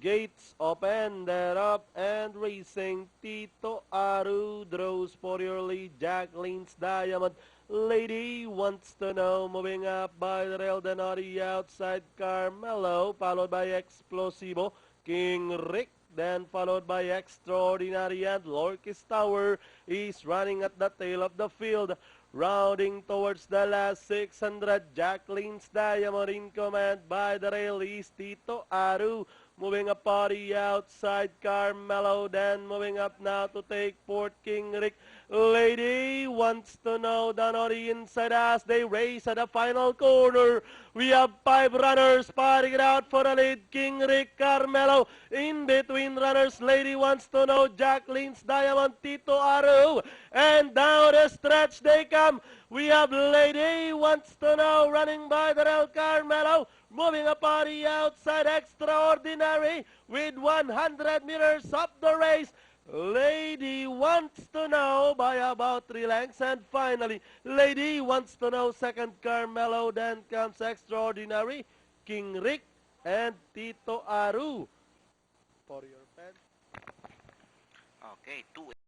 Gates open, they're up and racing. Tito Aru draws for your lead. Jacqueline's Diamond. Lady wants to know, moving up by the rail, then on the outside, Carmelo, followed by Explosivo. King Rick, then followed by Extraordinary, and Lorkis Tower is running at the tail of the field. Rounding towards the last 600, Jacqueline's Diamond in command by the rail is Tito Aru. Moving up on the outside, Carmelo, then moving up now to take fourth, King Rick. Lady wants to know down on the inside as they race at the final corner. We have 5 runners fighting it out for the lead. King Rick, Carmelo, in between runners. Lady wants to know, Jacqueline's Diamond, Tito Aru, and down the stretch they come. We have Lady wants to know running by the rail, Carmelo. Moving up on the outside, Extraordinary with 100 meters of the race. Lady wants to know by about 3 lengths. And finally, Lady wants to know second, Carmelo. Then comes Extraordinary, King Rick, and Tito Aru. For your fans. Okay, 2